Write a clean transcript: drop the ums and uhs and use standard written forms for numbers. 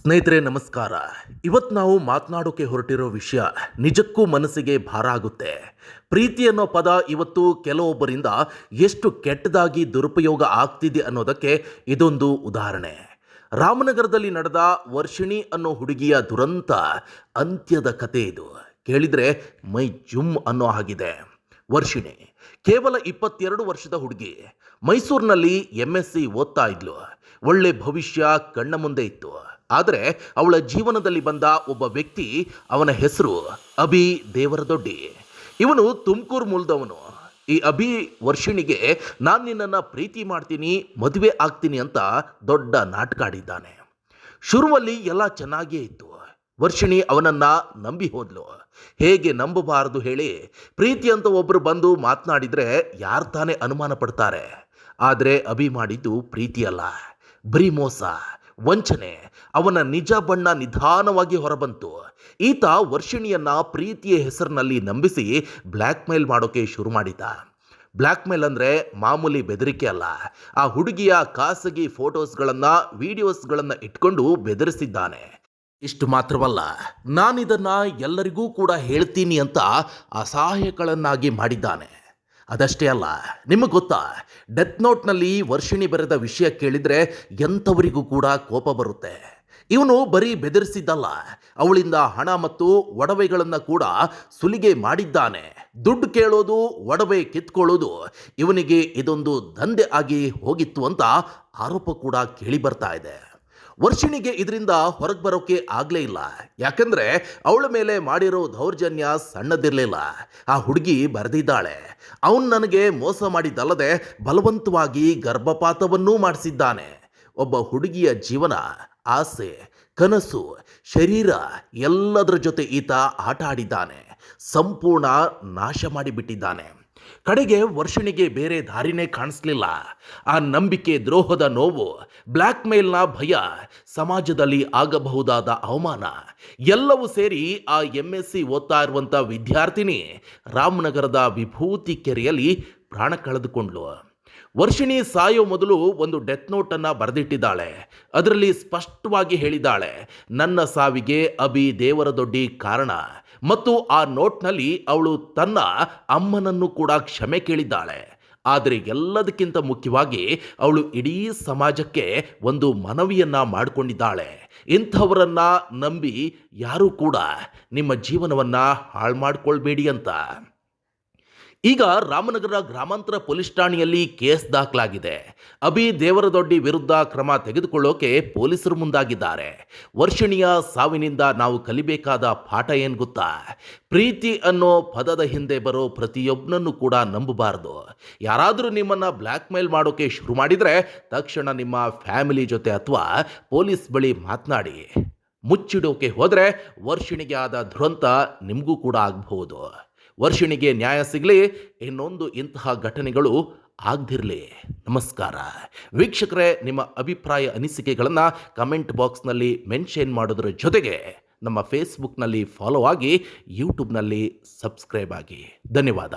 ಸ್ನೇಹಿತರೆ ನಮಸ್ಕಾರ. ಇವತ್ತು ನಾವು ಮಾತನಾಡೋಕೆ ಹೊರಟಿರೋ ವಿಷಯ ನಿಜಕ್ಕೂ ಮನಸ್ಸಿಗೆ ಭಾರ ಆಗುತ್ತೆ. ಪ್ರೀತಿ ಅನ್ನೋ ಪದ ಇವತ್ತು ಕೆಲವೊಬ್ಬರಿಂದ ಎಷ್ಟು ಕೆಟ್ಟದಾಗಿ ದುರುಪಯೋಗ ಆಗ್ತಿದೆ ಅನ್ನೋದಕ್ಕೆ ಇದೊಂದು ಉದಾಹರಣೆ. ರಾಮನಗರದಲ್ಲಿ ನಡೆದ ವರ್ಷಿಣಿ ಅನ್ನೋ ಹುಡುಗಿಯ ದುರಂತ ಅಂತ್ಯದ ಕತೆ ಇದು. ಕೇಳಿದರೆ ಮೈ ಜುಮ್ ಅನ್ನೋ ಹಾಗಿದೆ. ವರ್ಷಿಣಿ ಕೇವಲ 22 ವರ್ಷದ ಹುಡುಗಿ. ಮೈಸೂರಿನಲ್ಲಿ MSc ಓದ್ತಾ ಇದ್ಲು. ಒಳ್ಳೆ ಭವಿಷ್ಯ ಕಣ್ಣ ಮುಂದೆ ಇತ್ತು. ಆದರೆ ಅವಳ ಜೀವನದಲ್ಲಿ ಬಂದ ಒಬ್ಬ ವ್ಯಕ್ತಿ, ಅವನ ಹೆಸರು ಅಭಿ ದೇವರದೊಡ್ಡಿ. ಇವನು ತುಮಕೂರು ಮೂಲದವನು. ಈ ಅಭಿ ವರ್ಷಿಣಿಗೆ ನಾನು ನಿನ್ನನ್ನು ಪ್ರೀತಿ ಮಾಡ್ತೀನಿ, ಮದುವೆ ಆಗ್ತೀನಿ ಅಂತ ದೊಡ್ಡ ನಾಟಕ ಆಡಿದ್ದಾನೆ. ಶುರುವಲ್ಲಿ ಎಲ್ಲ ಚೆನ್ನಾಗಿಯೇ ಇತ್ತು. ವರ್ಷಿಣಿ ಅವನನ್ನು ನಂಬಿ ಹೋದ್ಲು. ಹೇಗೆ ನಂಬಬಾರದು ಹೇಳಿ? ಪ್ರೀತಿ ಅಂತ ಒಬ್ಬರು ಬಂದು ಮಾತನಾಡಿದರೆ ಯಾರು ತಾನೇ ಅನುಮಾನ ಪಡ್ತಾರೆ. ಆದರೆ ಅಭಿ ಮಾಡಿದ್ದು ಪ್ರೀತಿಯಲ್ಲ, ಬರೀ ಮೋಸ, ವಂಚನೆ. ಅವನ ನಿಜ ಬಣ್ಣ ನಿಧಾನವಾಗಿ ಹೊರಬಂತು. ಈತ ವರ್ಷಿಣಿಯನ್ನ ಪ್ರೀತಿಯ ಹೆಸರಿನಲ್ಲಿ ನಂಬಿಸಿ ಬ್ಲ್ಯಾಕ್ ಮೇಲ್ ಮಾಡೋಕೆ ಶುರು ಮಾಡಿದ. ಬ್ಲ್ಯಾಕ್ ಮೇಲ್ ಅಂದರೆ ಮಾಮೂಲಿ ಬೆದರಿಕೆ ಅಲ್ಲ. ಆ ಹುಡುಗಿಯ ಖಾಸಗಿ ಫೋಟೋಸ್ಗಳನ್ನು, ವಿಡಿಯೋಸ್ಗಳನ್ನು ಇಟ್ಕೊಂಡು ಬೆದರಿಸಿದ್ದಾನೆ. ಇಷ್ಟು ಮಾತ್ರವಲ್ಲ, ನಾನಿದನ್ನು ಎಲ್ಲರಿಗೂ ಕೂಡ ಹೇಳ್ತೀನಿ ಅಂತ ಅಸಹಾಯಕಳನ್ನಾಗಿ ಮಾಡಿದ್ದಾನೆ. ಅದಷ್ಟೇ ಅಲ್ಲ, ನಿಮಗೆ ಗೊತ್ತಾ, ಡೆತ್ ನೋಟ್ನಲ್ಲಿ ವರ್ಷಿಣಿ ಬರೆದ ವಿಷಯ ಕೇಳಿದರೆ ಎಂಥವರಿಗೂ ಕೂಡ ಕೋಪ ಬರುತ್ತೆ. ಇವನು ಬರೀ ಬೆದರಿಸಿದ್ದಲ್ಲ, ಅವಳಿಂದ ಹಣ ಮತ್ತು ಒಡವೆಗಳನ್ನು ಕೂಡ ಸುಲಿಗೆ ಮಾಡಿದ್ದಾನೆ. ದುಡ್ಡು ಕೇಳೋದು, ಒಡವೆ ಕಿತ್ಕೊಳ್ಳೋದು ಇವನಿಗೆ ಇದೊಂದು ದಂಧೆ ಆಗಿ ಹೋಗಿತ್ತು ಅಂತ ಆರೋಪ ಕೂಡ ಕೇಳಿ ಬರ್ತಾ ಇದೆ. ವರ್ಷಿಣಿಗೆ ಇದರಿಂದ ಹೊರಗೆ ಬರೋಕೆ ಆಗಲೇ ಇಲ್ಲ. ಯಾಕಂದರೆ ಅವಳ ಮೇಲೆ ಮಾಡಿರೋ ದೌರ್ಜನ್ಯ ಸಣ್ಣದಿರಲಿಲ್ಲ. ಆ ಹುಡುಗಿ ಬರೆದಿದ್ದಾಳೆ, ಅವನು ನನಗೆ ಮೋಸ ಮಾಡಿದ್ದಲ್ಲದೆ ಬಲವಂತವಾಗಿ ಗರ್ಭಪಾತವನ್ನೂ ಮಾಡಿಸಿದ್ದಾನೆ. ಒಬ್ಬ ಹುಡುಗಿಯ ಜೀವನ, ಆಸೆ, ಕನಸು, ಶರೀರ ಎಲ್ಲದರ ಜೊತೆ ಈತ ಆಟ ಆಡಿದ್ದಾನೆ. ಸಂಪೂರ್ಣ ನಾಶ ಮಾಡಿಬಿಟ್ಟಿದ್ದಾನೆ. ಕಡೆಗೆ ವರ್ಷಿಣಿಗೆ ಬೇರೆ ದಾರಿನೇ ಕಾಣಿಸ್ಲಿಲ್ಲ. ಆ ನಂಬಿಕೆ ದ್ರೋಹದ ನೋವು, ಬ್ಲ್ಯಾಕ್ ಮೇಲ್ನ ಭಯ, ಸಮಾಜದಲ್ಲಿ ಆಗಬಹುದಾದ ಅವಮಾನ ಎಲ್ಲವೂ ಸೇರಿ ಆ MSc ಓದ್ತಾ ಇರುವಂಥ ವಿದ್ಯಾರ್ಥಿನಿ ರಾಮನಗರದ ವಿಭೂತಿ ಕೆರೆಯಲ್ಲಿ ಪ್ರಾಣ ಕಳೆದುಕೊಂಡ್ಲು. ವರ್ಷಿಣಿ ಸಾಯೋ ಮೊದಲು ಒಂದು ಡೆತ್ ನೋಟನ್ನು ಬರೆದಿಟ್ಟಿದ್ದಾಳೆ. ಅದರಲ್ಲಿ ಸ್ಪಷ್ಟವಾಗಿ ಹೇಳಿದ್ದಾಳೆ, ನನ್ನ ಸಾವಿಗೆ ಅಭಿ ದೇವರದೊಡ್ಡಿ ಕಾರಣ. ಮತ್ತು ಆ ನೋಟ್ನಲ್ಲಿ ಅವಳು ತನ್ನ ಅಮ್ಮನನ್ನು ಕೂಡ ಕ್ಷಮೆ ಕೇಳಿದ್ದಾಳೆ. ಆದರೆ ಎಲ್ಲದಕ್ಕಿಂತ ಮುಖ್ಯವಾಗಿ ಅವಳು ಇಡೀ ಸಮಾಜಕ್ಕೆ ಒಂದು ಮನವಿಯನ್ನ ಮಾಡಿಕೊಂಡಿದ್ದಾಳೆ, ಇಂಥವರನ್ನ ನಂಬಿ ಯಾರೂ ಕೂಡ ನಿಮ್ಮ ಜೀವನವನ್ನು ಹಾಳು ಮಾಡಿಕೊಳ್ಬೇಡಿ ಅಂತ. ಈಗ ರಾಮನಗರ ಗ್ರಾಮಾಂತರ ಪೊಲೀಸ್ ಠಾಣೆಯಲ್ಲಿ ಕೇಸ್ ದಾಖಲಾಗಿದೆ. ಅಭಿ ದೇವರದೊಡ್ಡಿ ವಿರುದ್ಧ ಕ್ರಮ ತೆಗೆದುಕೊಳ್ಳೋಕೆ ಪೊಲೀಸರು ಮುಂದಾಗಿದ್ದಾರೆ. ವರ್ಷಿಣಿಯ ಸಾವಿನಿಂದ ನಾವು ಕಲಿಬೇಕಾದ ಪಾಠ ಏನು ಗೊತ್ತಾ? ಪ್ರೀತಿ ಅನ್ನೋ ಪದದ ಹಿಂದೆ ಬರೋ ಪ್ರತಿಯೊಬ್ಬನನ್ನು ಕೂಡ ನಂಬಬಾರದು. ಯಾರಾದರೂ ನಿಮ್ಮನ್ನು ಬ್ಲ್ಯಾಕ್ ಮೇಲ್ ಮಾಡೋಕೆ ಶುರು ಮಾಡಿದರೆ ತಕ್ಷಣ ನಿಮ್ಮ ಫ್ಯಾಮಿಲಿ ಜೊತೆ ಅಥವಾ ಪೊಲೀಸ್ ಬಳಿ ಮಾತನಾಡಿ. ಮುಚ್ಚಿಡೋಕೆ ಹೋದರೆ ವರ್ಷಿಣಿಗೆ ಆದ ದುರಂತ ನಿಮಗೂ ಕೂಡ ಆಗಬಹುದು. ವರ್ಷಿಣಿಗೆ ನ್ಯಾಯ ಸಿಗಲಿ, ಇನ್ನೊಂದು ಇಂತಹ ಘಟನೆಗಳು ಆಗದಿರಲಿ. ನಮಸ್ಕಾರ ವೀಕ್ಷಕರೇ, ನಿಮ್ಮ ಅಭಿಪ್ರಾಯ ಅನಿಸಿಕೆಗಳನ್ನು ಕಮೆಂಟ್ ಬಾಕ್ಸ್ನಲ್ಲಿ ಮೆನ್ಷನ್ ಮಾಡೋದ್ರ ಜೊತೆಗೆ ನಮ್ಮ ಫೇಸ್ಬುಕ್ನಲ್ಲಿ ಫಾಲೋ ಆಗಿ, ಯೂಟ್ಯೂಬ್ನಲ್ಲಿ ಸಬ್ಸ್ಕ್ರೈಬ್ ಆಗಿ. ಧನ್ಯವಾದ.